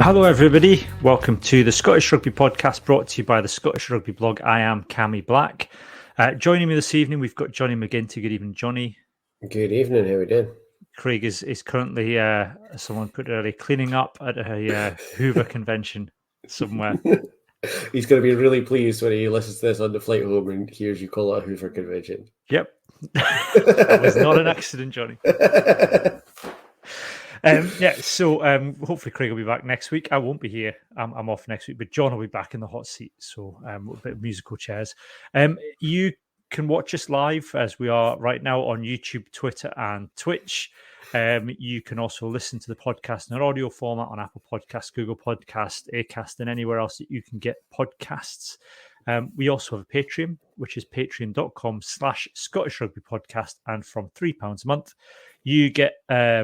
Hello everybody, welcome to the Scottish Rugby Podcast brought to you by the Scottish Rugby Blog. I am Cammy Black. Joining me this evening, we've got Johnny McGinty. Good evening, Johnny. Good evening, how are we doing? Craig is currently, someone put it earlier, cleaning up at a Hoover convention somewhere. He's going to be really pleased when he listens to this on the flight home and hears you call it a Hoover convention. Yep. That was not an accident, Johnny. So hopefully Craig will be back next week. I won't be here. I'm off next week, but John will be back in the hot seat. So a bit of musical chairs. You can watch us live as we are right now on YouTube, Twitter, and Twitch. You can also listen to the podcast in an audio format on Apple Podcasts, Google Podcasts, Acast, and anywhere else that you can get podcasts. We also have a Patreon, which is patreon.com/Scottish Rugby Podcast. And from £3 a month, you get a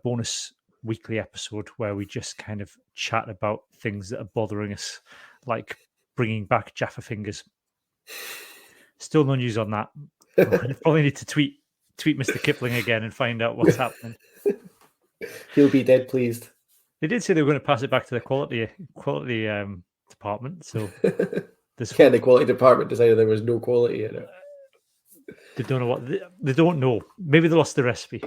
bonus weekly episode where we just kind of chat about things that are bothering us, like bringing back Jaffa Fingers. Still no news on that. You probably need to tweet Mr. Kipling again and find out what's happening. He'll be dead pleased. They did say they were going to pass it back to the quality department. So the quality department decided there was no quality in it. They don't know what they don't know. Maybe they lost the recipe.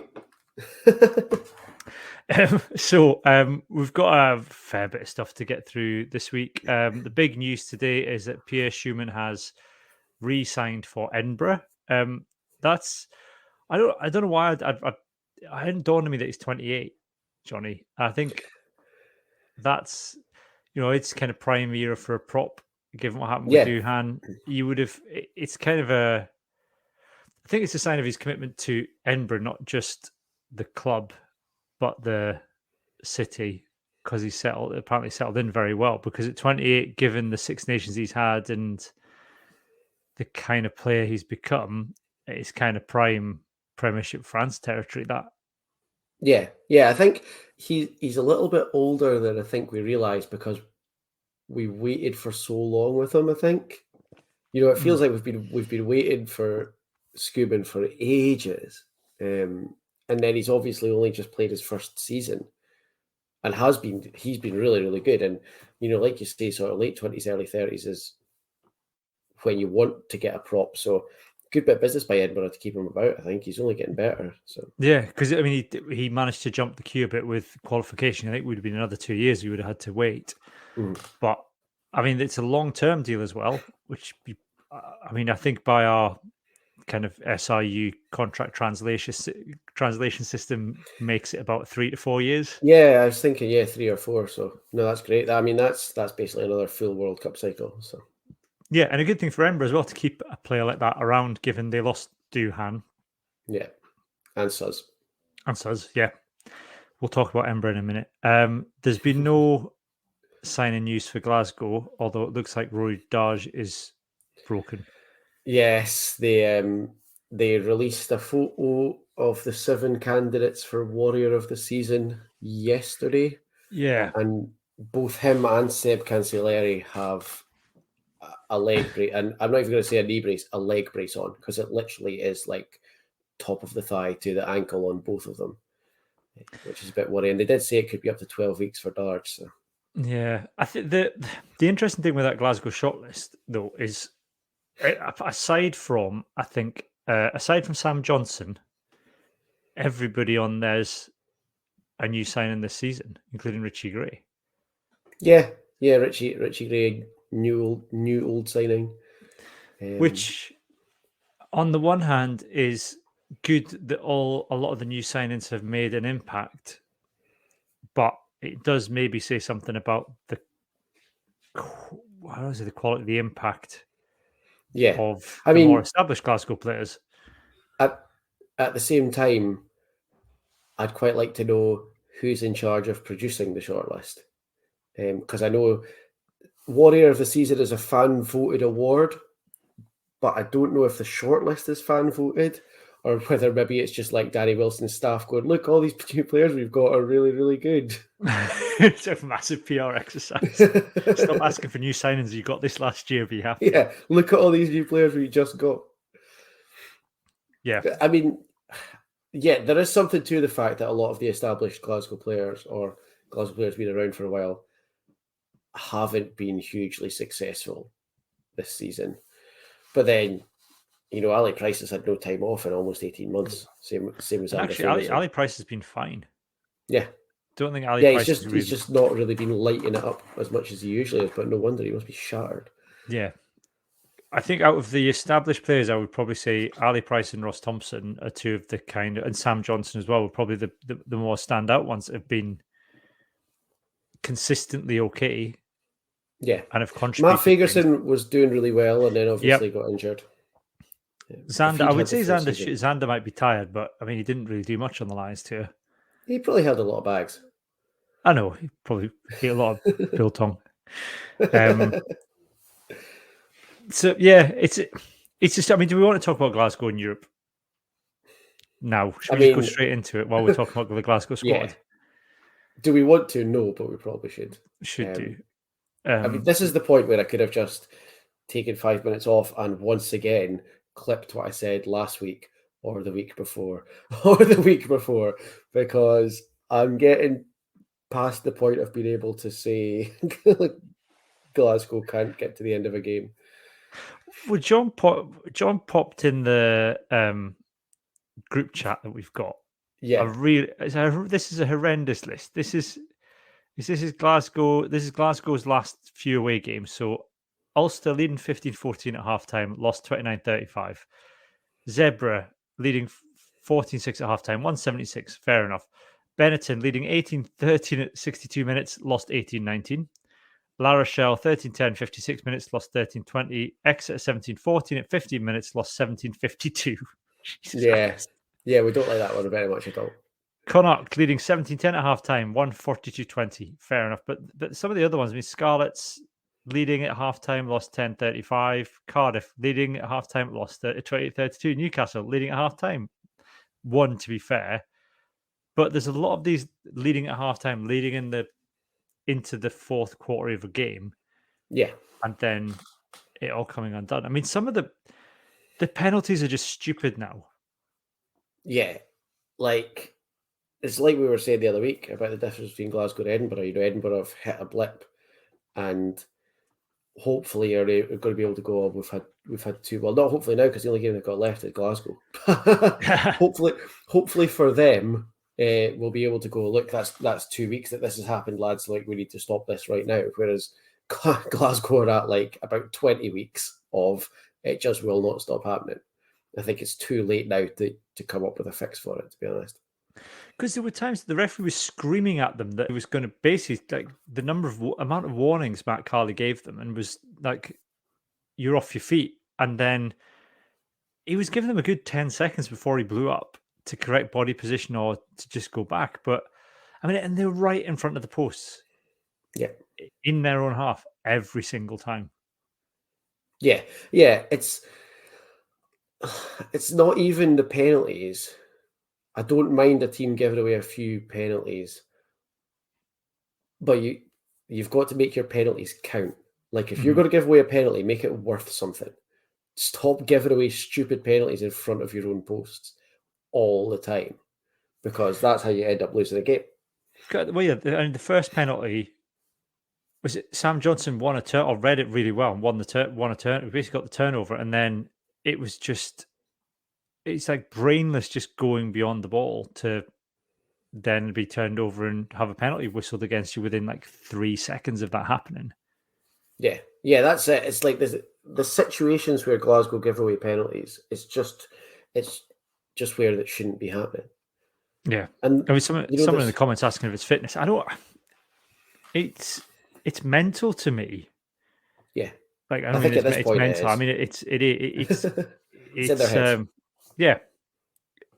We've got a fair bit of stuff to get through this week. The big news today is that Pierre Schumann has re-signed for Edinburgh. That's I don't know why I hadn't dawned on me that he's 28, Johnny. I think that's it's kind of prime era for a prop. Given what happened with Duhan, you would have. It's kind of a. I think it's a sign of his commitment to Edinburgh, not just the club, but the city, because he's apparently settled in very well. Because at 28, given the Six Nations he's had and the kind of player he's become, it's kind of prime Premiership France territory. That. Yeah. I think he's a little bit older than I think we realised because we waited for so long with him. I think it feels like we've been waiting for Schumann for ages, and then he's obviously only just played his first season, and he's been really, really good. And like you say, sort of late 20s, early 30s is when you want to get a prop. So good bit of business by Edinburgh to keep him about. I think he's only getting better. So yeah, because I mean he managed to jump the queue a bit with qualification. I think it would have been another 2 years he would have had to wait. But I mean it's a long-term deal as well, which I think by our kind of SRU contract translation system makes it about 3 to 4 years. Yeah, I was thinking 3 or 4. So no, that's great. I mean that's basically another full World Cup cycle. So yeah, and a good thing for Edinburgh as well to keep a player like that around, given they lost Duhan. Yeah, and Suz. Yeah. We'll talk about Edinburgh in a minute. There's been no signing news for Glasgow, although it looks like Rory Darge is broken. Yes, they released a photo of the 7 candidates for Warrior of the Season yesterday. Yeah. And both him and Seb Cancelleri have a leg brace, and I'm not even going to say a knee brace, a leg brace on, because it literally is like top of the thigh to the ankle on both of them, which is a bit worrying. They did say it could be up to 12 weeks for Darge. So. Yeah, I think the interesting thing with that Glasgow shortlist, though, is aside from Sam Johnson, everybody on there's a new signing this season, including Richie Gray. Yeah, Richie Gray, new old signing. Which, on the one hand, is good that a lot of the new signings have made an impact, but it does maybe say something about the quality, the impact. Of more established Glasgow players. At the same time, I'd quite like to know who's in charge of producing the shortlist, because I know Warrior of the Season is a fan-voted award, but I don't know if the shortlist is fan-voted or whether maybe it's just like Danny Wilson's staff going, look, all these new players we've got are really, really good. It's a massive PR exercise. Stop asking for new signings. You got this last year, be happy. Yeah, look at all these new players we just got. Yeah. I mean, yeah, there is something to the fact that a lot of the established Glasgow players, or Glasgow players been around for a while, haven't been hugely successful this season. But then, Ali Price has had no time off in almost 18 months. Same as And Zander actually, Fagerson. Ali Price has been fine. Yeah. Don't think Ali Yeah, Price he's has really... just not really been lighting it up as much as he usually is, but no wonder he must be shattered. Yeah. I think out of the established players, I would probably say Ali Price and Ross Thompson are two of the and Sam Johnson as well, were probably the more standout ones that have been consistently okay. Yeah. And have Matt contributed things. Fagerson was doing really well and then obviously got injured. Xander, I would say Xander might be tired, but I mean, he didn't really do much on the Lions tour. He probably held a lot of bags. I know, he probably ate a lot of biltong. So yeah, it's just. I mean, do we want to talk about Glasgow and Europe now? Should we just go straight into it while we're talking about the Glasgow squad? Yeah. Do we want to? No, but we probably should. Should do. I mean, this is the point where I could have just taken 5 minutes off and once again clipped what I said last week or the week before because I'm getting past the point of being able to say Glasgow can't get to the end of a game. Well, John popped in the group chat that we've got. Yeah, this is a horrendous list. This is Glasgow. This is Glasgow's last few away games. So Ulster leading 15-14 at halftime, lost 29-35. Zebra leading 14-6 at halftime, 176. Fair enough. Benetton leading 18-13 at 62 minutes, lost 18-19. La Rochelle 13-10, 56 minutes, lost 13-20. Exeter 17-14 at 15 minutes, lost 17-52. Yeah, we don't like that one very much at all. Connacht leading 17-10 at halftime, 142-20. Fair enough. But some of the other ones, I mean, Scarlets leading at halftime, lost 10-35. Cardiff leading at halftime, lost 28-32. Newcastle leading at halftime, won, to be fair. But there's a lot of these leading at halftime, leading into the fourth quarter of a game. Yeah. And then it all coming undone. I mean, some of the penalties are just stupid now. Yeah. It's like we were saying the other week about the difference between Glasgow and Edinburgh. Edinburgh have hit a blip and hopefully are going to be able to go on. We've had two. Well, not hopefully now because the only game they've got left is Glasgow. hopefully for them, we'll be able to go. Look, that's 2 weeks that this has happened, lads. Like we need to stop this right now. Whereas Glasgow are at like about 20 weeks of it just will not stop happening. I think it's too late now to come up with a fix for it. To be honest. Because there were times the referee was screaming at them that he was going to basically like the amount of warnings Matt Carley gave them and was like, "You're off your feet," and then he was giving them a good 10 seconds before he blew up to correct body position or to just go back. But I mean, and they're right in front of the posts, in their own half every single time. Yeah, it's not even the penalties. I don't mind a team giving away a few penalties, but you've got to make your penalties count. Like if you're going to give away a penalty, make it worth something. Stop giving away stupid penalties in front of your own posts all the time, because that's how you end up losing a game. Well, yeah, and the first penalty was it Sam Johnson won a turn or read it really well and won a turn. We basically got the turnover, and then it was just. It's like brainless just going beyond the ball to then be turned over and have a penalty whistled against you within like 3 seconds of that happening. Yeah, that's it. It's like the situations where Glasgow give away penalties. It's just where that shouldn't be happening. Yeah, and I mean, someone in the comments asking if it's fitness. I don't. It's mental to me. Yeah, like I think at this point it's mental. I mean, it's it's in their heads. Yeah,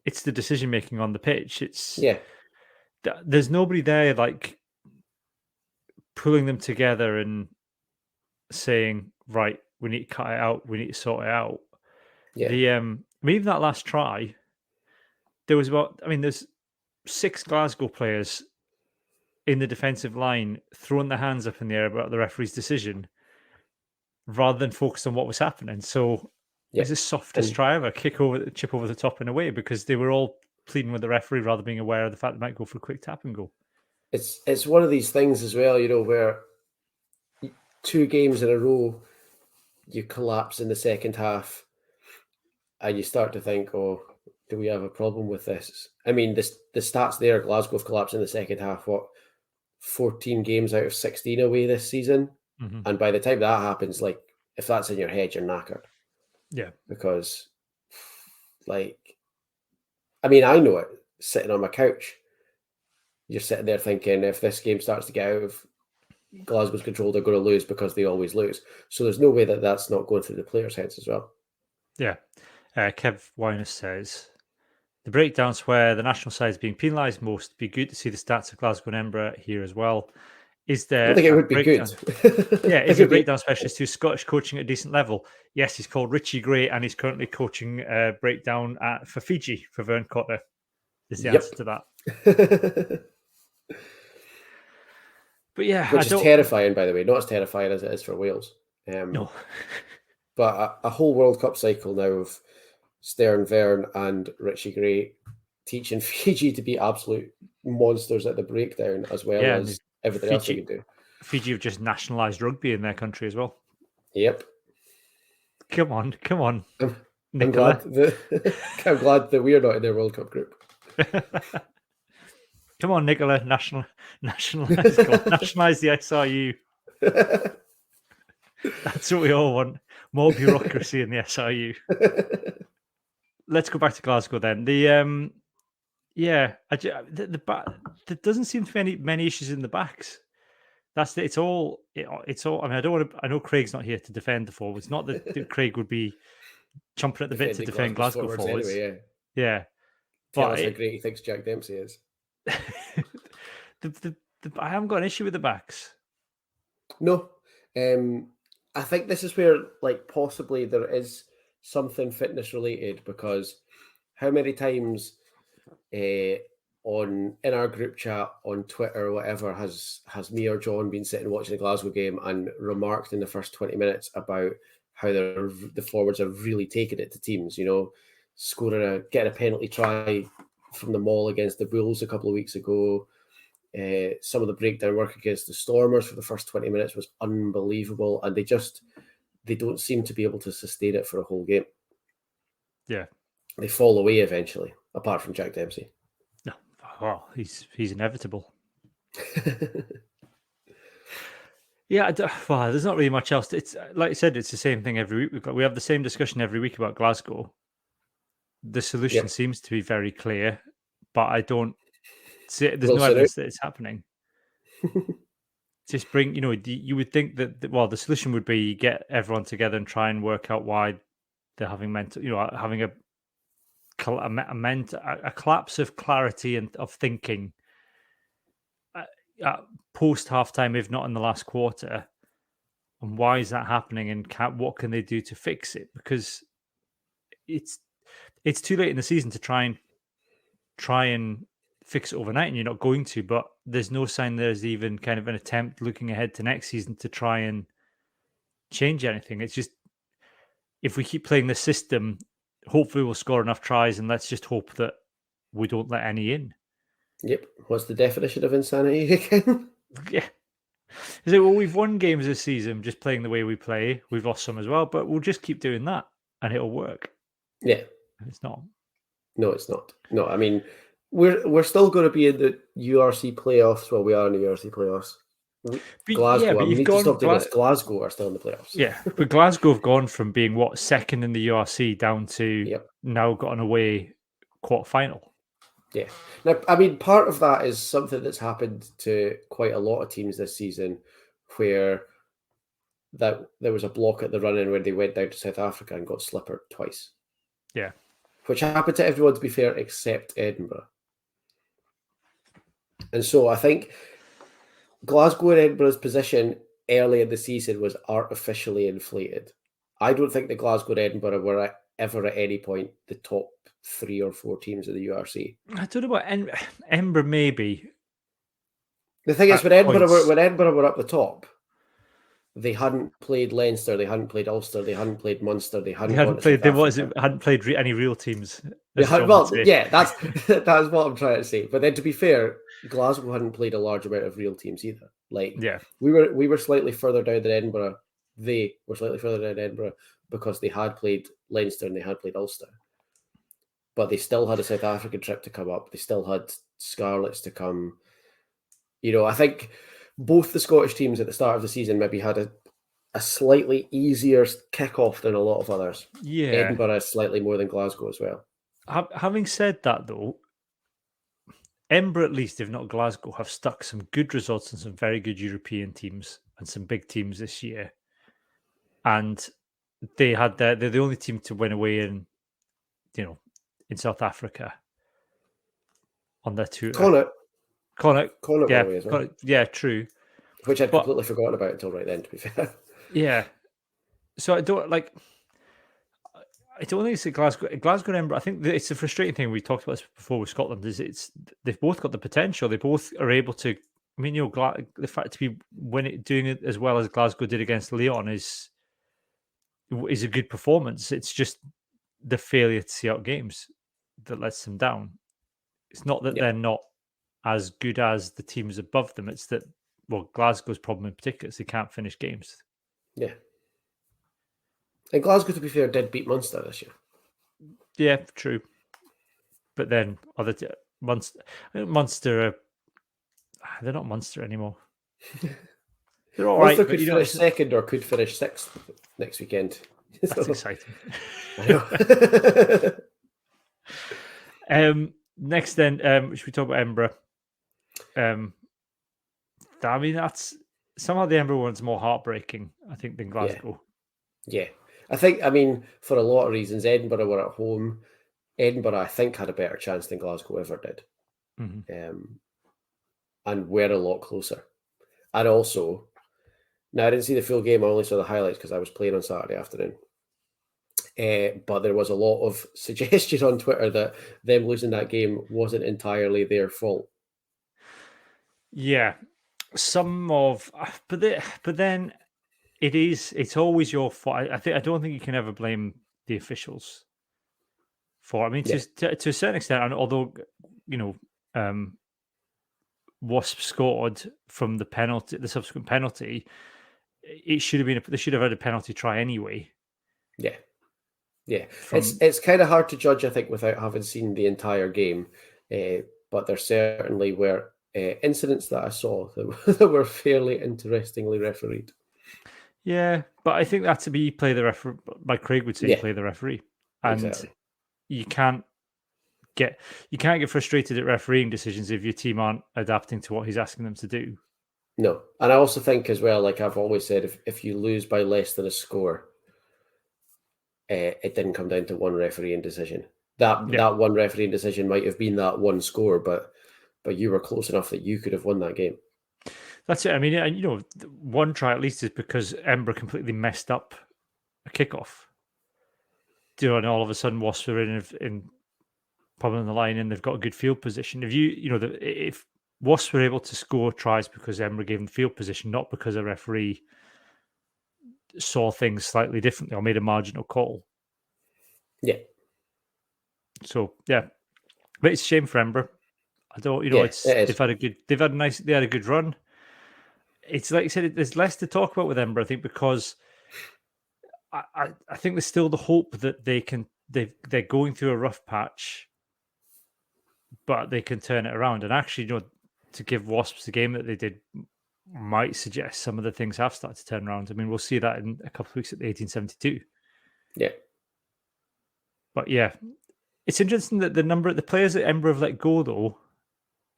it's the decision making on the pitch. It's there's nobody there like pulling them together and saying, right, we need to cut it out, we need to sort it out. Yeah. I mean, even that last try, there's 6 Glasgow players in the defensive line throwing their hands up in the air about the referee's decision rather than focus on what was happening. So it's the softest try ever, chip over the top and away, because they were all pleading with the referee rather than being aware of the fact they might go for a quick tap and go. it's one of these things as well, where 2 games in a row you collapse in the second half, and you start to think, oh, do we have a problem with this? I mean, the stats there, Glasgow have collapsed in the second half, 14 games out of 16 away this season. Mm-hmm. And by the time that happens, like, if that's in your head, you're knackered. Yeah. Because, like, I mean, I know it, sitting on my couch. You're sitting there thinking, if this game starts to get out of Glasgow's control, they're going to lose because they always lose. So there's no way that that's not going through the players' heads as well. Yeah. Kev Weiner says, the breakdowns where the national side is being penalised most, be good to see the stats of Glasgow and Edinburgh here as well. Is I there don't think it a would be breakdown? good. Yeah, is he a breakdown specialist who's Scottish coaching at a decent level? Yes, he's called Richie Gray, and he's currently coaching breakdown for Fiji for Vern Cotter. Is the answer to that? But yeah, which is terrifying, by the way. Not as terrifying as it is for Wales. No. But a whole World Cup cycle now of Stern, Vern, and Richie Gray teaching Fiji to be absolute monsters at the breakdown, as well as everything else they can do. Fiji have just nationalised rugby in their country as well. Yep. Come on, I'm glad that we're not in their World Cup group. Come on, Nicola, nationalise the SRU. That's what we all want. More bureaucracy in the SRU. Let's go back to Glasgow then. There doesn't seem to be many issues in the backs. It's all. I mean, I don't want to. I know Craig's not here to defend the forwards. Not that Craig would be chomping at the bit to defend Glasgow forwards. Anyway, yeah. Tell us how great he thinks Jack Dempsey is. I haven't got an issue with the backs. No, I think this is where, like, possibly there is something fitness related, because how many times in our group chat on Twitter or whatever has me or John been sitting watching a Glasgow game and remarked in the first 20 minutes about how the forwards are really taking it to teams, getting a penalty try from the maul against the Bulls a couple of weeks ago. Some of the breakdown work against the Stormers for the first 20 minutes was unbelievable, and they don't seem to be able to sustain it for a whole game. Yeah. They fall away eventually, apart from Jack Dempsey. No, well, he's inevitable. Yeah, well, there's not really much else. It's like I said, it's the same thing every week. We have the same discussion every week about Glasgow. The solution seems to be very clear, but I don't see it. There's no evidence that it's happening. Just bring, you would think that, the solution would be get everyone together and try and work out why they're having having a collapse of clarity and of thinking post halftime, if not in the last quarter. And why is that happening? And what can they do to fix it? Because it's too late in the season to try and fix it overnight, and you're not going to. But there's no sign there's even kind of an attempt looking ahead to next season to try and change anything. It's just, if we keep playing the system, hopefully we'll score enough tries, and let's just hope that we don't let any in. Yep. What's the definition of insanity again? Yeah. Is it, well, we've won games this season just playing the way we play. We've lost some as well, but we'll just keep doing that and it'll work. Yeah. It's not. No, it's not. No, I mean, we're still going to be in the URC playoffs. Well, we are in the URC playoffs. Glasgow, we need to stop doing this. Glasgow are still in the playoffs. Yeah, but Glasgow have gone from being second in the URC down to now got an away quarter-final. Yeah. Now, I mean, part of that is something that's happened to quite a lot of teams this season, where that there was a block at the run-in where they went down to South Africa and got slippered twice. Yeah. Which happened to everyone, to be fair, except Edinburgh. And so I think Glasgow and Edinburgh's position early in the season was artificially inflated. I don't think that Glasgow and Edinburgh were ever at any point the top 3 or 4 teams of the URC. I don't know about Edinburgh, maybe. The thing is, when Edinburgh were up the top, they hadn't played Leinster, they hadn't played Ulster, they hadn't played Munster, they They hadn't gone hadn't to played. South They was Africa. hadn't played any real teams, They as had, John would well, say. yeah, that's what I'm trying to say. But then, to be fair, Glasgow hadn't played a large amount of real teams either. Like, Yeah, we were slightly further down than Edinburgh. They were slightly further down than Edinburgh because they had played Leinster and they had played Ulster. But they still had a South African trip to come up. They still had Scarlets to come. You know, I think both the Scottish teams at the start of the season maybe had a slightly easier kickoff than a lot of others. yeah. Edinburgh is slightly more than Glasgow as well. Having said that, though, Edinburgh, at least, if not Glasgow, have stuck some good results and some very good European teams and some big teams this year. And they're the only team to win away in South Africa on their tour. Connacht, went away as well. yeah, true. Which I'd completely forgotten about until right then, to be fair. Yeah. So I don't think it's Glasgow and Edinburgh. I think it's a frustrating thing. We talked about this before with Scotland. Is they've both got the potential. They both are able to. I mean, the fact to be doing it as well as Glasgow did against Lyon is a good performance. It's just the failure to see out games that lets them down. It's not that they're not as good as the teams above them. It's that, well, Glasgow's problem in particular is they can't finish games. Yeah. And Glasgow, to be fair, did beat Munster this year. Yeah, true. But then Munster, they're not Munster anymore. They're all Munster right. Could finish second or could finish sixth next weekend. That's exciting. I know. Next, then, should we talk about Edinburgh? I mean, that's somehow the Edinburgh one's more heartbreaking, I think, than Glasgow. Yeah. I think, for a lot of reasons, Edinburgh were at home. Edinburgh, I think, had a better chance than Glasgow ever did. Mm-hmm. And were a lot closer. And also, now I didn't see the full game, I only saw the highlights because I was playing on Saturday afternoon. But there was a lot of suggestion on Twitter that them losing that game wasn't entirely their fault. Yeah. But then it's always your fault. I don't think you can ever blame the officials for. I mean, to a certain extent, and although Wasp scored from the subsequent penalty, it should have been. They should have had a penalty try anyway. Yeah. It's kind of hard to judge, I think, without having seen the entire game. But there certainly were incidents that I saw that were fairly interestingly refereed. Yeah, but I think that to be play the referee, like Craig would say, play the referee, and exactly. you can't get frustrated at refereeing decisions if your team aren't adapting to what he's asking them to do. No, and I also think as well, like I've always said, if you lose by less than a score, it didn't come down to one refereeing decision. That one refereeing decision might have been that one score, but you were close enough that you could have won that game. That's it. I mean, and one try at least is because Edinburgh completely messed up a kickoff. And all of a sudden, Wasps are in probably on the line, and they've got a good field position. If Wasps were able to score tries because Edinburgh gave them field position, not because a referee saw things slightly differently or made a marginal call. Yeah. So but it's a shame for Edinburgh. I don't, they've had a good run. It's like you said, there's less to talk about with Edinburgh, I think, because I think there's still the hope that they're going through a rough patch, but they can turn it around. And actually, to give Wasps the game that they did might suggest some of the things have started to turn around. I mean, we'll see that in a couple of weeks at the 1872. Yeah. But yeah, it's interesting that the players that Edinburgh have let go, though,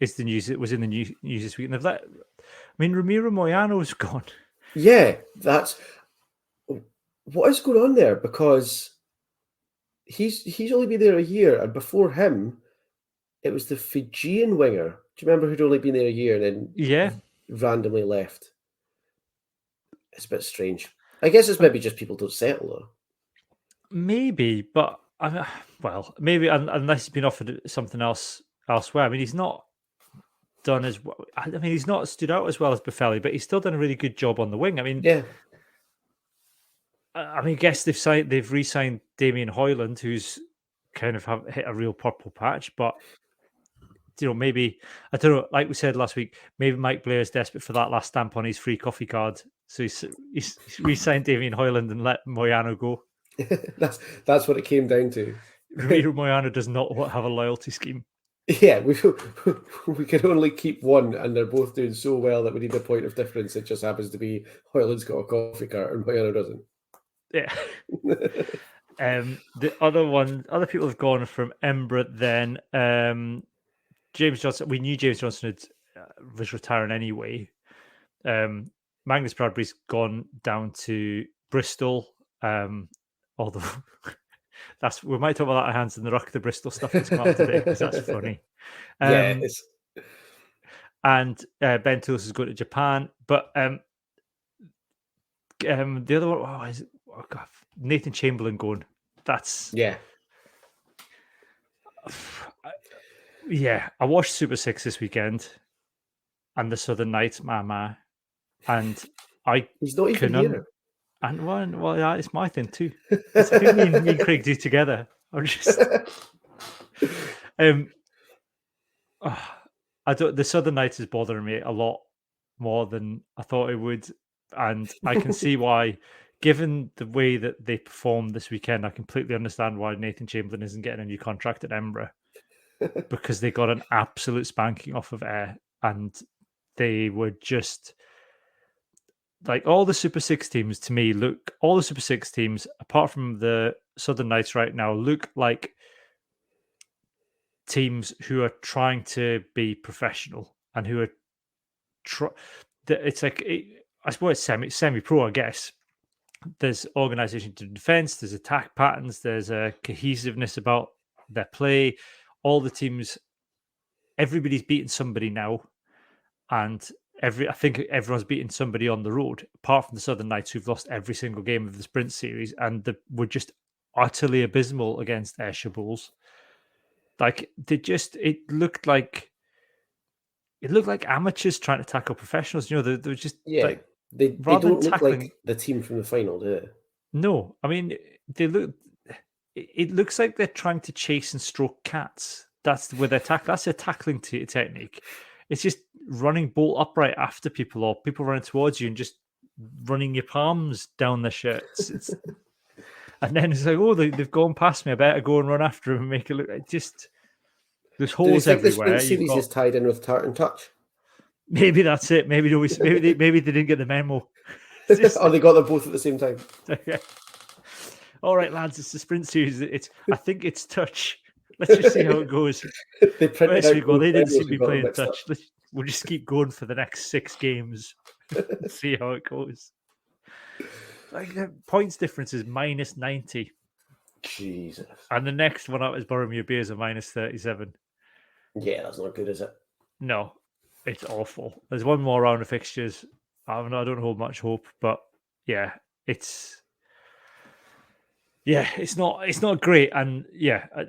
is the news. It was in the news this week. And Ramiro Moyano's gone. Yeah, what is going on there? Because he's only been there a year, and before him, it was the Fijian winger. Do you remember who'd only been there a year and then randomly left? It's a bit strange. I guess it's maybe just people don't settle though. Maybe, but maybe unless he's been offered something else elsewhere. I mean, he's not done as well. I mean, he's not stood out as well as Buffelli, but he's still done a really good job on the wing. I mean, Yeah. I guess they've re-signed Damien Hoyland, who's kind of hit a real purple patch, but maybe, I don't know, like we said last week, maybe Mike Blair is desperate for that last stamp on his free coffee card. So he's re-signed Damien Hoyland and let Moyano go. That's what it came down to. Ramiro Moyano does not have a loyalty scheme. Yeah, we can only keep one, and they're both doing so well that we need a point of difference. It just happens to be Hoyland's got a coffee cart and Moyano doesn't. Yeah. The other people have gone from Embra then. James Johnson, we knew James Johnson was retiring anyway. Magnus Bradbury's gone down to Bristol. Although we might talk about that at Hands in the Ruck, the Bristol stuff that's come up today, because that's funny. Yes. And Ben Tools is going to Japan, but the other one, is it? Oh God, Nathan Chamberlain going. That's yeah. I watched Super 6 this weekend, and the Southern Knights, and he's not even here. And well, yeah, it's my thing too. It's who me and Craig do together. I'm just, the Southern Knights is bothering me a lot more than I thought it would, and I can see why. Given the way that they performed this weekend, I completely understand why Nathan Chamberlain isn't getting a new contract at Embra, because they got an absolute spanking off of Ayr, and they were just like all the Super 6 teams to me all the Super 6 teams, apart from the Southern Knights right now, look like teams who are trying to be professional and who are it's like, I suppose it's semi-pro, I guess. There's organisation to defence, there's attack patterns, there's a cohesiveness about their play. All the teams, everybody's beating somebody now, and I think everyone's beating somebody on the road, apart from the Southern Knights, who've lost every single game of the sprint series, and were just utterly abysmal against Ayrshire Bulls. Like it looked like amateurs trying to tackle professionals. They were just like, they don't look like the team from the final, do they? No, I mean it looks like they're trying to chase and stroke cats. That's where that's their tackling technique. It's just running bolt upright after people, or people running towards you and just running your palms down their shirts. And then it's like, oh, they've gone past me. I better go and run after them and make it look like just there's holes everywhere. The sprint series is tied in with Tartan Touch. Maybe that's it. Maybe they didn't get the memo. Or they got them both at the same time. Okay. All right, lads, it's the sprint series. I think it's touch. Let's just see how it goes. They didn't seem to be playing touch. We'll just keep going for the next 6 games and see how it goes. Like, the points difference is minus 90. Jesus. And the next one out is Boroughmuir Bears a minus 37. Yeah, that's not good, is it? No, it's awful. There's one more round of fixtures. I don't hold much hope, but yeah, it's not great. And yeah, I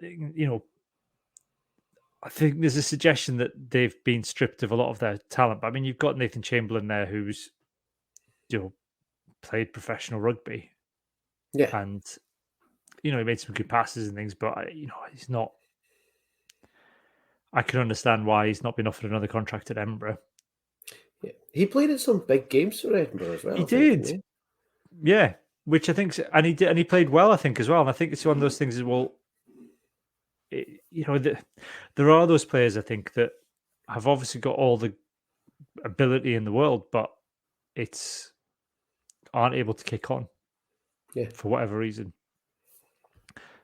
think there's a suggestion that they've been stripped of a lot of their talent. But I mean, you've got Nathan Chamberlain there, who's played professional rugby. Yeah, and he made some good passes and things, but he's not. I can understand why he's not been offered another contract at Edinburgh. Yeah. He played in some big games for Edinburgh as well. He did, yeah. Which I think, and he did, and he played well, I think, as well. And I think it's one of those things as well. There are those players, I think, that have obviously got all the ability in the world, but aren't able to kick on, for whatever reason.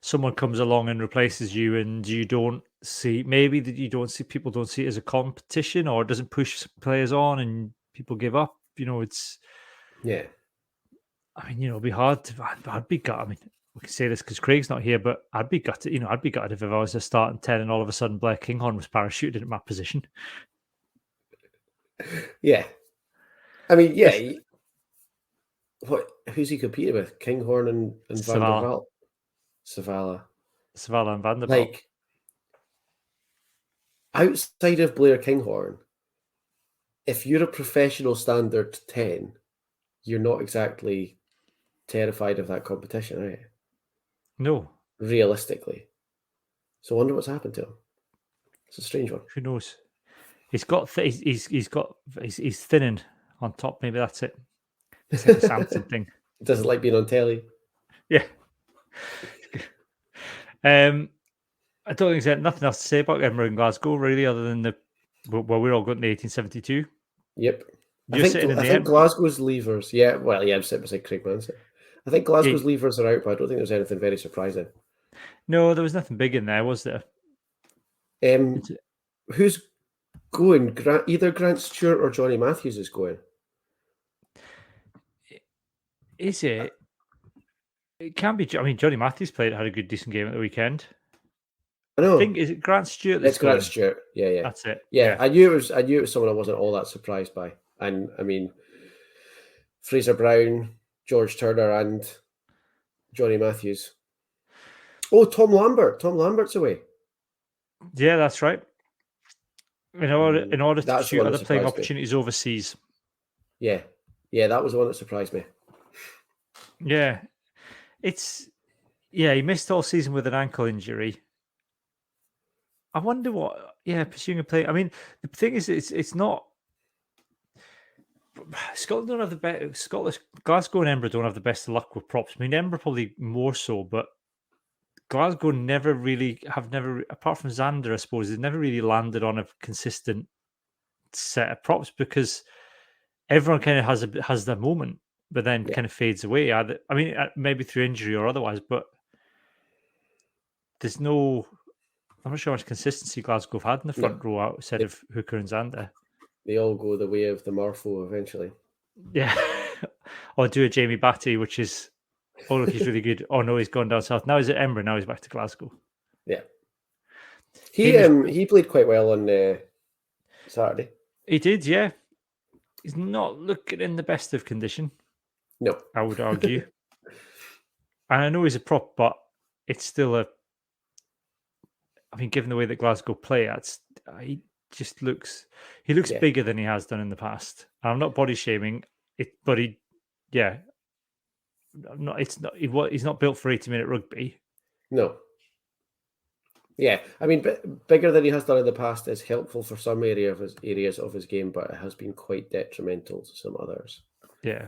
Someone comes along and replaces you, and you don't see, maybe that you don't see, people don't see it as a competition, or it doesn't push players on, and people give up. It's I mean, it'd be hard to. I'd be gutted. I mean, we can say this because Craig's not here, but I'd be gutted. I'd be gutted if I was a starting 10 and all of a sudden Blair Kinghorn was parachuted into my position. Yeah, I mean, yeah. Who's he competing with? Kinghorn and Van der Vaart. Savala and Van der Vaart. Like, outside of Blair Kinghorn, if you're a professional standard 10, you're not exactly terrified of that competition, are you? No. Realistically. So I wonder what's happened to him. It's a strange one. Who knows? He's thinning on top. Maybe that's it. It's like a Samson thing. He doesn't like being on telly. Yeah. I don't think there's nothing else to say about Edinburgh and Glasgow, really, other than we're all going to 1872. Yep. You're sitting in the I think end. Glasgow's levers. Yeah, well, yeah, I'm sitting beside Craig Manson. I think Glasgow's levers are out, but I don't think there's anything very surprising. No, there was nothing big in there, was there? Who's going? Either Grant Stewart or Johnny Matthews is going. Is it? It can be. I mean, Johnny Matthews had a good, decent game at the weekend. I know. Is it Grant Stewart? It's Grant Stewart. Yeah. That's it. Yeah, I knew it was someone I wasn't all that surprised by. And I mean, Fraser Brown, George Turner, and Johnny Matthews. Oh, Tom Lambert. Tom Lambert's away. Yeah, that's right. In order to shoot other playing opportunities overseas. Yeah, that was the one that surprised me. Yeah, he missed all season with an ankle injury. I wonder what. Yeah, pursuing a play. I mean, the thing is, it's not. Scotland don't have the best. Glasgow and Edinburgh don't have the best of luck with props. I mean, Edinburgh probably more so, but Glasgow apart from Xander, I suppose, they've never really landed on a consistent set of props because everyone kind of has their moment, but then kind of fades away. I mean, maybe through injury or otherwise, but there's no. I'm not sure how much consistency Glasgow have had in the front row outside of Hooker and Xander. They all go the way of the Marfo eventually. Yeah. Or do a Jamie Batty, which is, oh, look, he's really good. Oh, no, he's gone down south. Now he's at Edinburgh. Now he's back to Glasgow. Yeah. He played quite well on Saturday. He did, yeah. He's not looking in the best of condition. No. I would argue. And I know he's a prop, but it's still I mean, given the way that Glasgow play, he just looks bigger than he has done in the past. I'm not body shaming it, but he's not built for 80-minute rugby. No. Yeah, I mean, bigger than he has done in the past is helpful for some areas of his game, but it has been quite detrimental to some others. Yeah.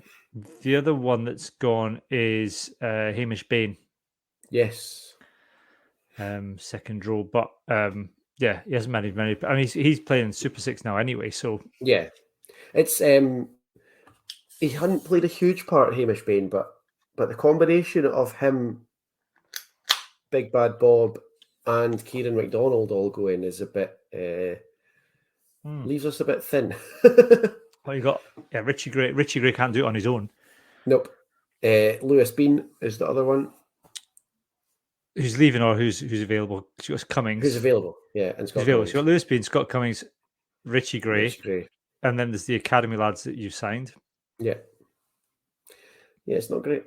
The other one that's gone is Hamish Bain. Yes. Second row, but he hasn't managed many. I mean, he's playing in Super Six now anyway, so yeah, it's he hadn't played a huge part, Hamish Bain, but the combination of him, Big Bad Bob, and Kieran McDonald all going is a bit leaves us a bit thin. Well, you got Richie Gray. Richie Gray can't do it on his own. Nope. Lewis Bean is the other one. Who's leaving or who's available? She got Cummings. Who's available? Yeah, and Scott. Available. So you got Lewis Bean, Scott Cummings, Richie Gray, and then there's the academy lads that you've signed. Yeah, it's not great.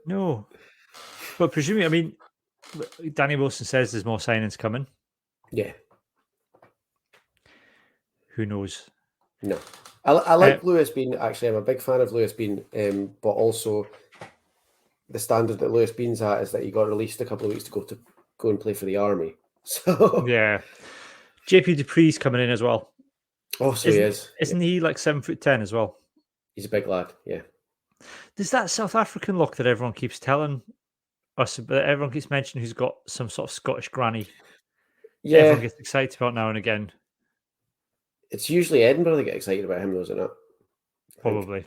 No, but presumably, I mean, Danny Wilson says there's more signings coming. Yeah. Who knows? No, I like Lewis Bean. Actually, I'm a big fan of Lewis Bean, but also the standard that Lewis Bean's at is that he got released a couple of weeks ago to go and play for the Army. So yeah, JP Dupree's coming in as well. Oh, so he is. Isn't he like 7'10" as well? He's a big lad. Yeah. There's that South African look that everyone keeps telling us, but everyone keeps mentioning who's got some sort of Scottish granny. Yeah, everyone gets excited about now and again. It's usually Edinburgh that get excited about him, though, isn't it? Probably.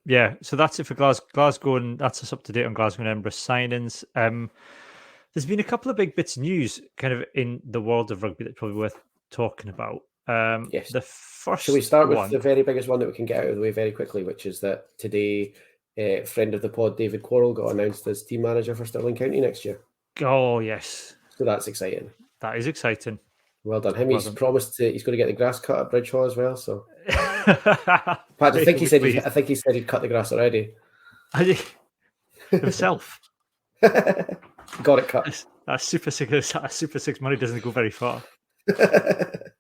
Yeah, so that's it for Glasgow, and that's us up to date on Glasgow and Edinburgh signings. There's been a couple of big bits of news kind of in the world of rugby that's probably worth talking about. Yes. The first Shall we start with the very biggest one that we can get out of the way very quickly, which is that today, friend of the pod, David Quarrell, got announced as team manager for Stirling County next year. Oh, yes. So that's exciting. That is exciting. Well done him. He's promised he's going to get the grass cut at Bridgehaw as well. So, in fact, I think he said he'd cut the grass already. Himself. Got it cut. That Super Six money doesn't go very far. Get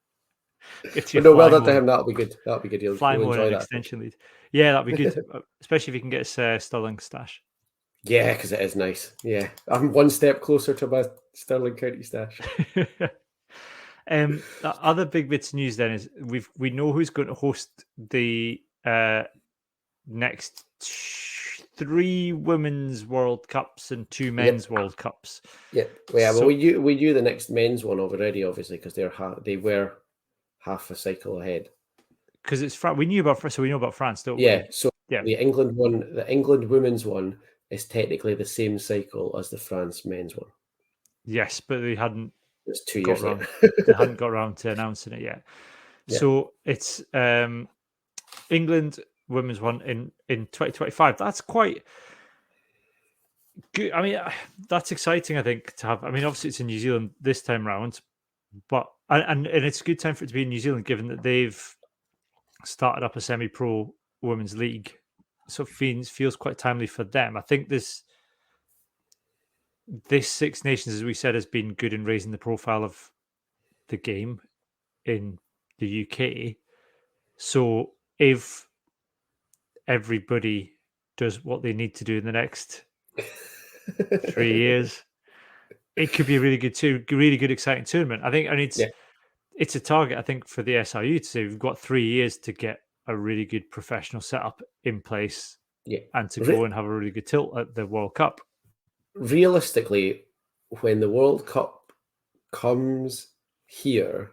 you But no, well flying done to more, him. That'll be good. That'll be good. flying You'll more in enjoy an that, I think. extension lead. Yeah, that'd be good, especially if you can get Sterling stash. Yeah, because it is nice. Yeah, I'm one step closer to my Stirling County stash. The other big bits of news then is we know who's going to host the next 3 women's World Cups and 2 men's World Cups. Yep. Yeah. So, Well, we knew the next men's one already, obviously, because they were half a cycle ahead. because it's we knew about, so we know about France, don't Yeah. we? So Yeah. the England one, the England women's one, is technically the same cycle as the France men's one. Yes, but they hadn't It's 2 got years around. later. They hadn't got around to announcing it yet. Yeah. So it's England women's one in 2025. That's quite good. I mean, that's exciting, I think, to have. I mean, obviously it's in New Zealand this time round, but and it's a good time for it to be in New Zealand, given that they've started up a semi-pro women's league. So feels quite timely for them. I think this Six Nations, as we said, has been good in raising the profile of the game in the UK. So if everybody does what they need to do in the next 3 years, it could be a really good exciting tournament. I think, and it's a target, I think, for the SRU to say we've got 3 years to get a really good professional setup in place, Yeah. and to go and have a really good tilt at the World Cup. Realistically, when the World Cup comes here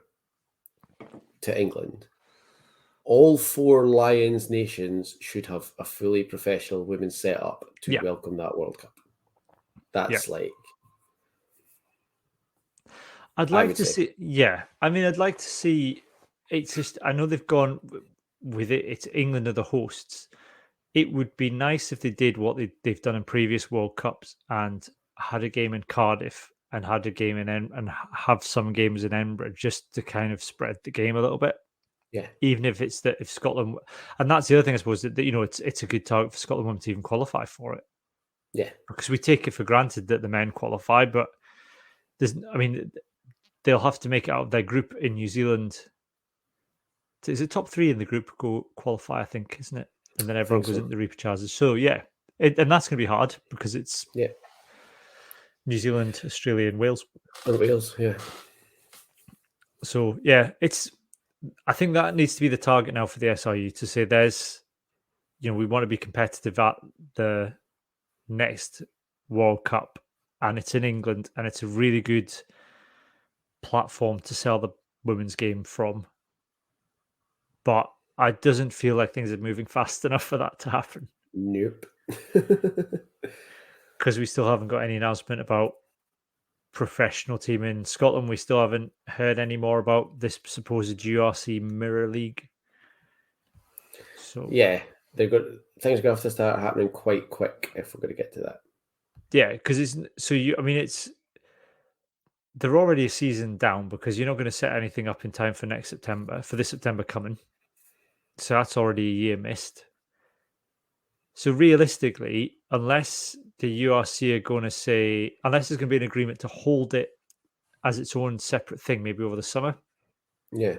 to England, all 4 Lions nations should have a fully professional women's setup to welcome that World Cup. That's like, I'd like to see. Yeah, I mean, I'd like to see. It's just, I know they've gone with it. It's England are the hosts. It would be nice if they did what they've done in previous World Cups and had a game in Cardiff and had a game and have some games in Edinburgh, just to kind of spread the game a little bit. Yeah. Even if it's that if Scotland, and that's the other thing, I suppose, that it's a good target for Scotland women to even qualify for it. Yeah. Because we take it for granted that the men qualify, but they'll have to make it out of their group in New Zealand. Is it top 3 in the group go qualify, I think, isn't it? And then everyone goes into the repecharges. So yeah, and that's going to be hard because it's New Zealand, Australia, and Wales. And Wales, yeah. So yeah, I think that needs to be the target now for the SRU, to say we want to be competitive at the next World Cup, and it's in England, and it's a really good platform to sell the women's game from. But it doesn't feel like things are moving fast enough for that to happen. Nope. Because we still haven't got any announcement about professiontional team in Scotland. We still haven't heard any more about this supposed URC Mirror League. So yeah, things are going to have to start happening quite quick if we're going to get to that. Yeah, because they're already a season down, because you're not going to set anything up in time for next September, for this September coming. So that's already a year missed. So realistically, unless the URC are going to say, unless there's going to be an agreement to hold it as its own separate thing, maybe over the summer. Yeah.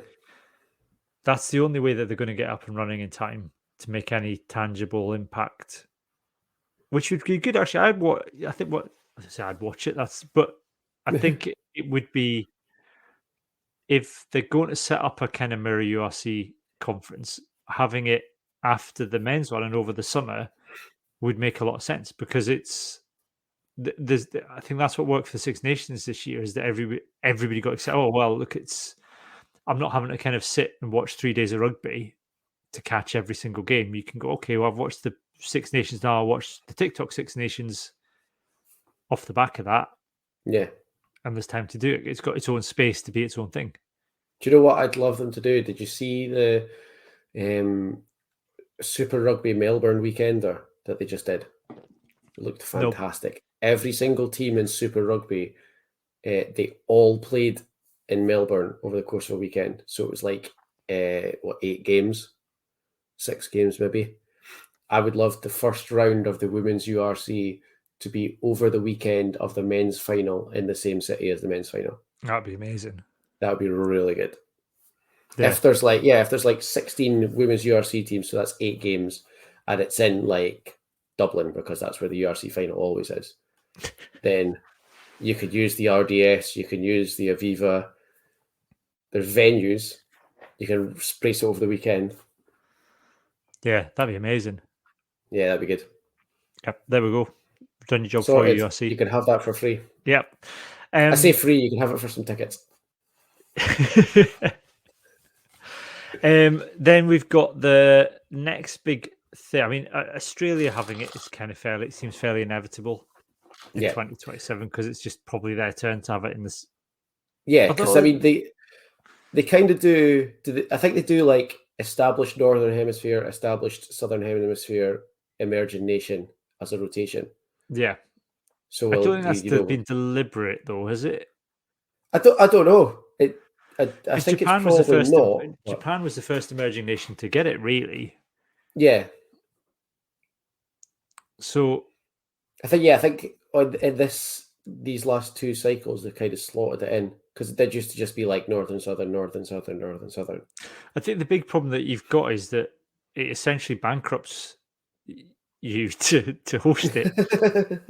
That's the only way that they're going to get up and running in time to make any tangible impact. Which would be good, actually. I'd watch it. But I think it would be, if they're going to set up a kind of mirror URC conference, having it after the men's one and over the summer would make a lot of sense, because I think that's what worked for the Six Nations this year, is that everybody got excited. Oh, well, look, I'm not having to kind of sit and watch 3 days of rugby to catch every single game. You can go, okay, well, I've watched the Six Nations now. I'll watch the TikTok Six Nations off the back of that. Yeah. And there's time to do it. It's got its own space to be its own thing. Do you know what I'd love them to do? Did you see the Super Rugby Melbourne Weekender that they just did? It looked fantastic. Nope. Every single team in Super Rugby, they all played in Melbourne over the course of a weekend. So it was like, 8 games? 6 games maybe. I would love the first round of the women's URC to be over the weekend of the men's final in the same city as the men's final. That'd be amazing. That would be really good. Yeah. If there's like 16 women's URC teams, so that's 8 games, and it's in like Dublin because that's where the URC final always is, then you could use the RDS, you can use the Aviva. There's venues. You can race it over the weekend. Yeah, that'd be amazing. Yeah, that'd be good. Yep, there we go. Done your job So for you, URC. you can have that for free. Yep. I say free, you can have it for some tickets. Then we've got the next big thing. I mean, Australia having it is kind of it seems fairly inevitable in 2027 because it's just probably their turn to have it in this. Yeah, because I mean they kind of do. I think they do like established Northern Hemisphere, established Southern Hemisphere, emerging nation as a rotation. Yeah. So I don't think that's been deliberate though, has it? I don't know. I think Japan it's was probably not. Japan was the first emerging nation to get it, really. Yeah. So I think in these last 2 cycles they kind of slotted it in because it did used to just be like northern, southern, northern, southern, northern, southern. I think the big problem that you've got is that it essentially bankrupts you to host it.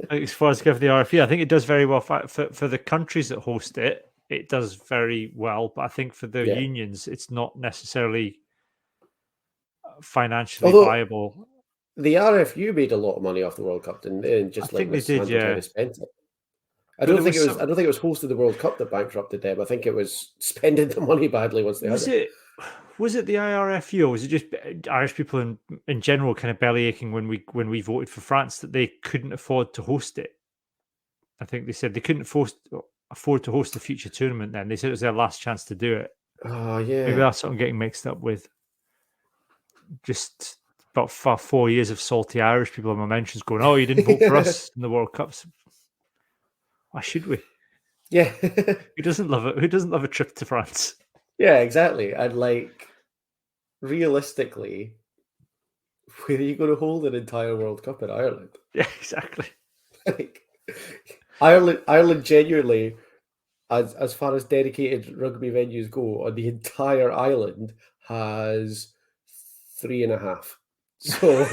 As far as the RFE, I think it does very well for the countries that host it. It does very well, but I think for the unions, it's not necessarily financially viable. The RFU made a lot of money off the World Cup, and just like they did, how they spent it. I don't think it was hosting the World Cup that bankrupted them. I think it was spending the money badly once they had it. Was it the IRFU, or was it just Irish people in general kind of bellyaching when we voted for France that they couldn't afford to host it? I think they said they couldn't afford to host the future tournament. Then they said it was their last chance to do it. Oh yeah, maybe that's what I'm getting mixed up with. Just about 4 years of salty Irish people in my mentions going, "Oh, you didn't vote for us in the World Cups. Why should we?" Yeah, who doesn't love it? Who doesn't love a trip to France? Yeah, exactly. And like, realistically, where are you going to hold an entire World Cup in Ireland? Yeah, exactly. Like, Ireland genuinely, as far as dedicated rugby venues go, on the entire island has 3.5. So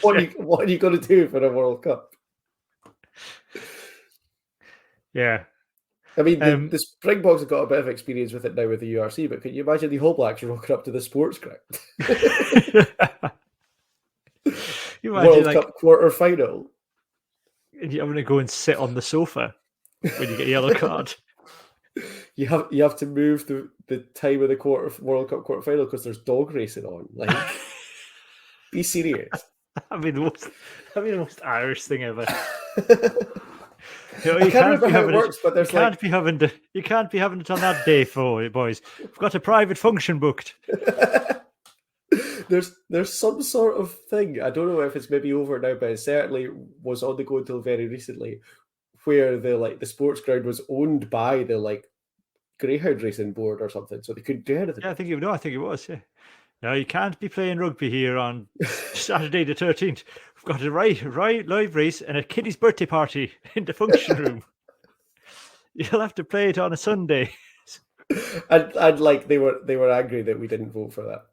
what are you going to do for a World Cup? Yeah. I mean, the Springboks have got a bit of experience with it now with the URC, but can you imagine the All Blacks rocking up to the sports ground? World Cup quarter final. And I'm going to go and sit on the sofa when you get a yellow card. You have to move the time of the World Cup quarter final because there's dog racing on. Like, be serious. I mean, the most Irish thing ever. I can't remember how it works, but there's you can't be having it on that day, boys. We've got a private function booked. There's some sort of thing. I don't know if it's maybe over now, but it certainly was on the go until very recently, where the sports ground was owned by the Greyhound Racing Board or something, so they couldn't do anything. Yeah, I think it was. Yeah. No, you can't be playing rugby here on Saturday the 13th. We've got a live race and a kiddie's birthday party in the function room. You'll have to play it on a Sunday. And they were angry that we didn't vote for that.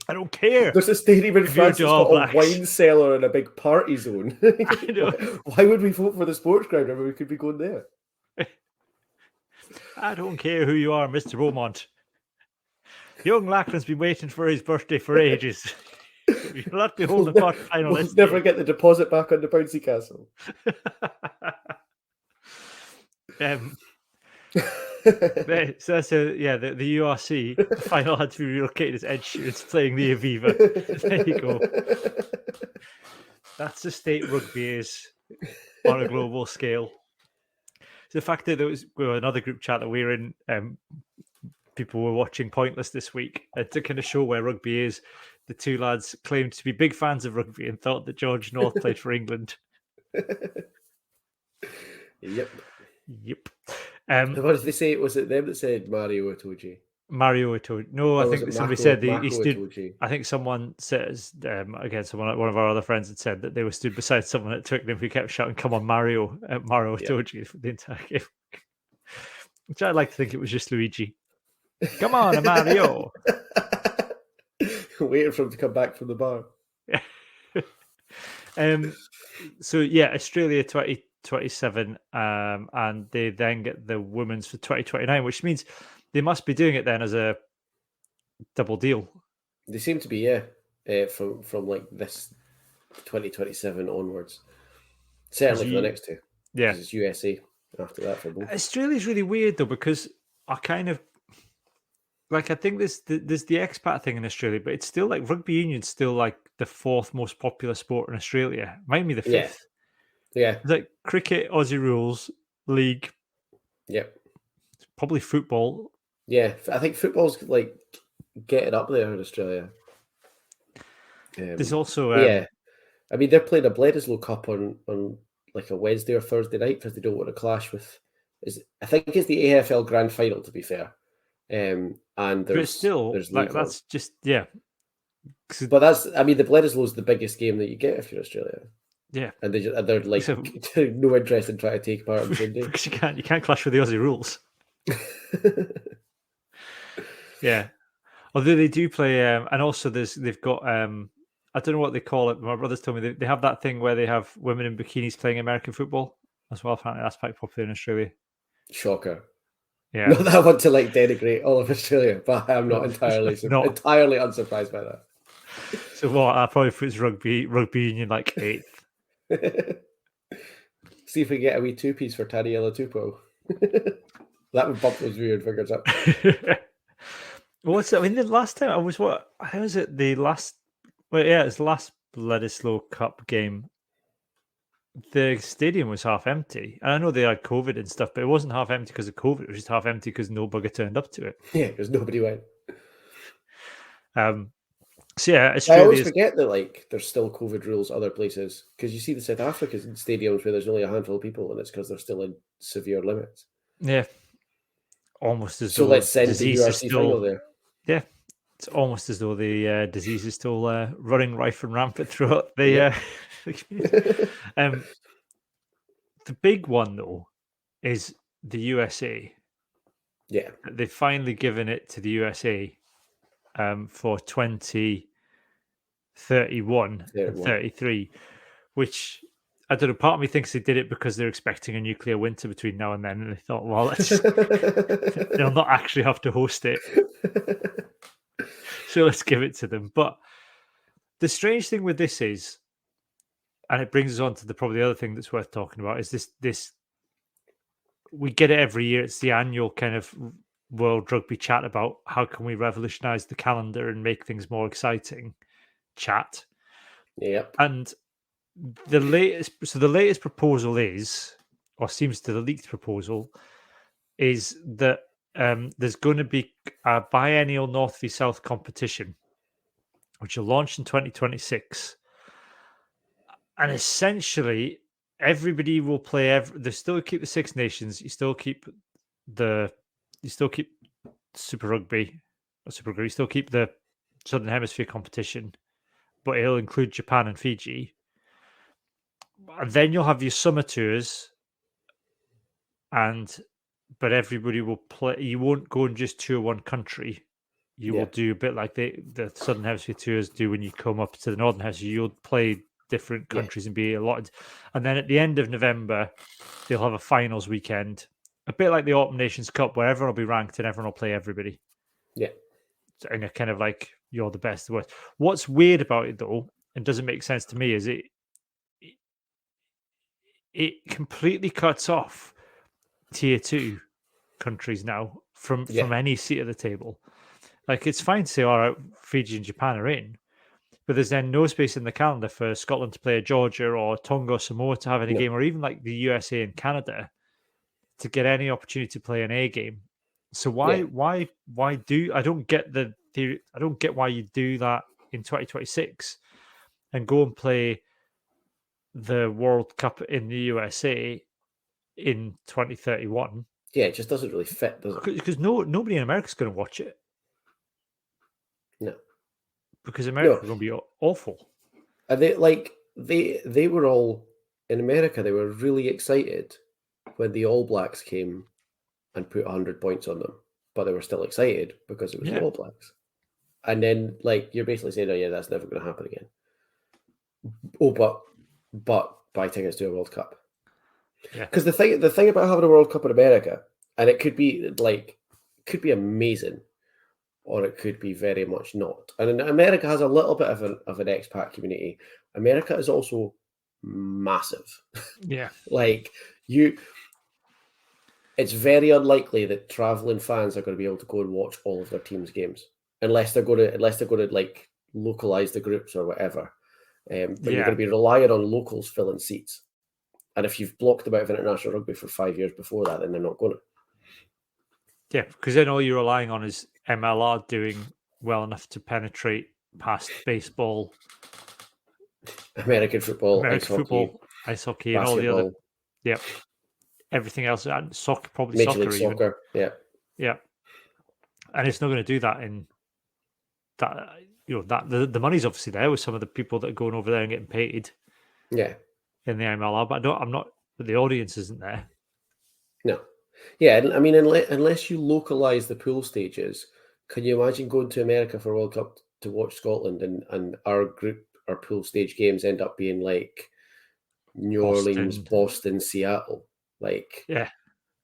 I don't care. There's a stadium in France that's got a wine cellar and a big party zone. I know. Why would we vote for the sports ground when we could be going there? I don't care who you are, Mr. Beaumont. Young Lachlan's been waiting for his birthday for ages. You'll not be holding quarter final. We'll never get the deposit back on the bouncy castle. So that's the URC the final had to be relocated as Ed Sheeran's playing the Aviva. There you go. That's the state rugby is on a global scale. So the fact that there was another group chat that we were in, people were watching Pointless this week to kind of show where rugby is. The two lads claimed to be big fans of rugby and thought that George North played for England. Yep. What did they say? Was it them that said Mario Itoje? Mario Itoje. No, I think somebody said he stood. Itoje? I think someone says again. One of our other friends had said that they were stood beside someone at Twickenham who kept shouting, "Come on, Mario!" Mario Itoje for the entire game. which I like to think it was just Luigi. Come on, Mario. Waiting for him to come back from the bar. So yeah, Australia 2027, and they then get the women's for 2029, which means they must be doing it then as a double deal. They seem to be, yeah, from like this 2027 onwards. Certainly for the next two. Yeah, because it's USA after that for both. Australia's really weird though, because I kind of like, I think there's the expat thing in Australia, but it's still like rugby union's still like the fourth most popular sport in Australia. Might be the Yeah. fifth. Yeah. It's like cricket, Aussie rules, league, Yep. probably football. Yeah. I think football's like getting up there in Australia. There's also yeah. I mean, they're playing a Bledisloe Cup on like a Wednesday or Thursday night because they don't want to clash with. I think it's the AFL Grand Final, to be fair. And there's still there's like league that's just yeah. But that's, I mean, the Bledisloe is the biggest game that you get if you're Australia. Yeah, and they're like no interest in trying to take part in the same day because you can't clash with the Aussie rules. Yeah, although they do play, and also they've got I don't know what they call it. My brothers told me they have that thing where they have women in bikinis playing American football as well. Apparently, that's quite popular in Australia. Shocker. Yeah, not that I want to like denigrate all of Australia, but I'm not entirely entirely unsurprised by that. So what? I probably put rugby union like 8th. See if we get a wee 2-piece for Taniela Tupou. That would bump those weird figures up. What's it? I mean, the last time I was how was it? The last, well, yeah, it's the last Bledisloe Cup game. The stadium was half empty, and I know they had COVID and stuff, but it wasn't half empty because of COVID. It was just half empty because no bugger turned up to it. Yeah, because nobody went. So yeah, I always forget that like there's still COVID rules other places, because you see the South African stadiums where there's only a handful of people, and it's because they're still in severe limits. Yeah, almost as so though let's send the disease URC is still final there. Yeah, it's almost as though the disease is still running rife and rampant throughout the community. The big one though is the USA. Yeah, they've finally given it to the USA for 2031 and 33, which I don't know. Part of me thinks they did it because they're expecting a nuclear winter between now and then, and they thought, well, they'll not actually have to host it, so let's give it to them. But the strange thing with this is, and it brings us on to probably the other thing that's worth talking about, is this. We get it every year. It's the annual kind of World Rugby chat about how can we revolutionize the calendar and make things more exciting chat. Yep. And the latest proposal is, or seems to the leaked proposal, is that there's going to be a biennial North v South competition, which will launch in 2026. And essentially, everybody will play. They still keep the Six Nations. You still keep Super Rugby, or Super Rugby. You still keep the Southern Hemisphere competition, but it'll include Japan and Fiji. And then you'll have your summer tours, but everybody will play. You won't go and just tour one country. You will do a bit like the Southern Hemisphere tours do when you come up to the Northern Hemisphere. You'll play different countries and be allotted. And then at the end of November, they'll have a finals weekend, a bit like the Autumn Nations Cup, where everyone will be ranked and everyone will play everybody. Yeah. And you're kind of like, you're the best of the worst. What's weird about it, though, and doesn't make sense to me, is it completely cuts off tier 2 countries now from any seat at the table. Like, it's fine to say, all right, Fiji and Japan are in, but there's then no space in the calendar for Scotland to play a Georgia or Tonga or Samoa to have any game, or even like the USA and Canada to get any opportunity to play an A game. So why do I don't get the theory? I don't get why you do that in 2026 and go and play the World Cup in the USA in 2031. Yeah, it just doesn't really fit, does it? Because nobody in America is going to watch it. No, because America is going to be awful. And they were all in America. They were really excited when the All Blacks came and put 100 points on them, but they were still excited because it was the Yeah. All Blacks. And then, like, you're basically saying, oh yeah, that's never going to happen again. Oh, but buy tickets to a World Cup. Yeah. Because the thing about having a World Cup in America, and it could be amazing, or it could be very much not. And America has a little bit of an expat community. America is also massive. Yeah. Like, it's very unlikely that traveling fans are going to be able to go and watch all of their team's games unless they're going to like localize the groups or whatever. But you're going to be relying on locals filling seats. And if you've blocked them out of international rugby for 5 years before that, then they're not going to. Yeah, because then all you're relying on is MLR doing well enough to penetrate past baseball, American football, ice hockey, and all the other. Yeah, everything else, and soccer, probably Major soccer, League Soccer. even. Yeah, and it's not going to do that in that. That the money's obviously there with some of the people that are going over there and getting paid. Yeah, in the MLR, but I'm not. But the audience isn't there. No. Yeah, I mean, unless you localize the pool stages, can you imagine going to America for World Cup to watch Scotland and our pool stage games end up being like New Orleans, Boston, Seattle? Like, yeah,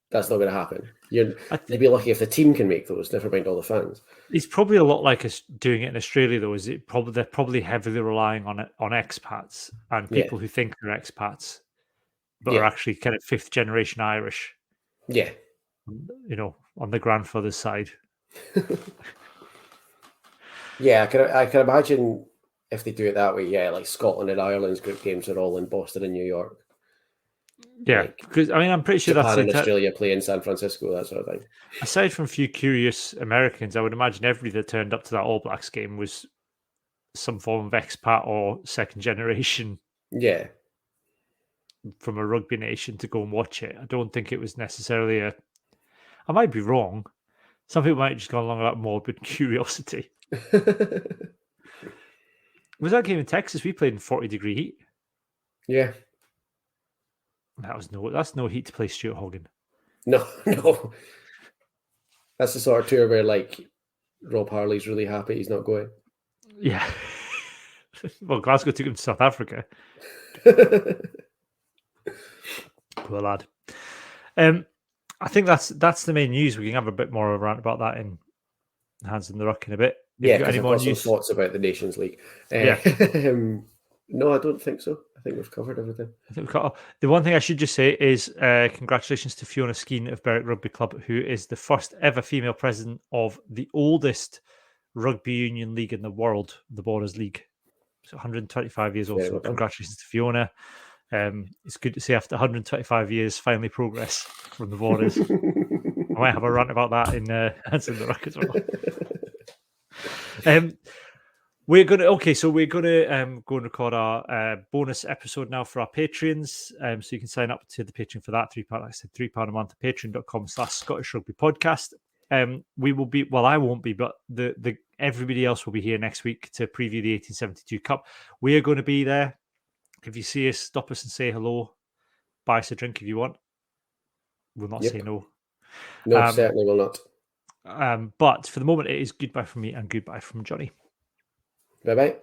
that's not going to happen. You'd be lucky if the team can make those, never mind all the fans. It's probably a lot like us doing it in Australia, though. They're probably heavily relying on expats and people who think they're expats, but are actually kind of fifth generation Irish. Yeah, on the grandfather's side. Yeah, I can imagine if they do it that way. Yeah, like Scotland and Ireland's group games are all in Boston and New York. Yeah, because I mean, I'm pretty sure Japan and Australia play in San Francisco, that sort of thing. Aside from a few curious Americans, I would imagine everybody that turned up to that All Blacks game was some form of expat or second generation. Yeah. From a rugby nation to go and watch it. I don't think it was necessarily I might be wrong. Some people might have just gone along with that morbid curiosity. Was that game in Texas? We played in 40-degree heat. Yeah. That's no heat to play Stuart Hogan. No. That's the sort of tour where like Rob Harley's really happy he's not going. Yeah. Well, Glasgow took him to South Africa. Poor lad. I think that's the main news. We can have a bit more of a rant about that in Hands in the Ruck in a bit. Yeah, because I've got some thoughts about the Nations League. No, I don't think so. I think we've covered everything. The one thing I should just say is congratulations to Fiona Skeen of Berwick Rugby Club, who is the first ever female president of the oldest rugby union league in the world, the Borders League. So 125 years old. So congratulations to Fiona. It's good to see after 125 years, finally progress from the Borders. I might have a rant about that in Hands in the Ruck as well. We're gonna go and record our bonus episode now for our patrons. So you can sign up to the Patreon for that. £3, like I said, £3 a month. Patreon.com/Scottish Rugby Podcast. We will be, well, I won't be, but the everybody else will be here next week to preview the 1872 Cup. We are going to be there. If you see us, stop us and say hello. Buy us a drink if you want. We'll not say no. No, certainly will not. But for the moment, it is goodbye from me and goodbye from Johnny. Bye-bye.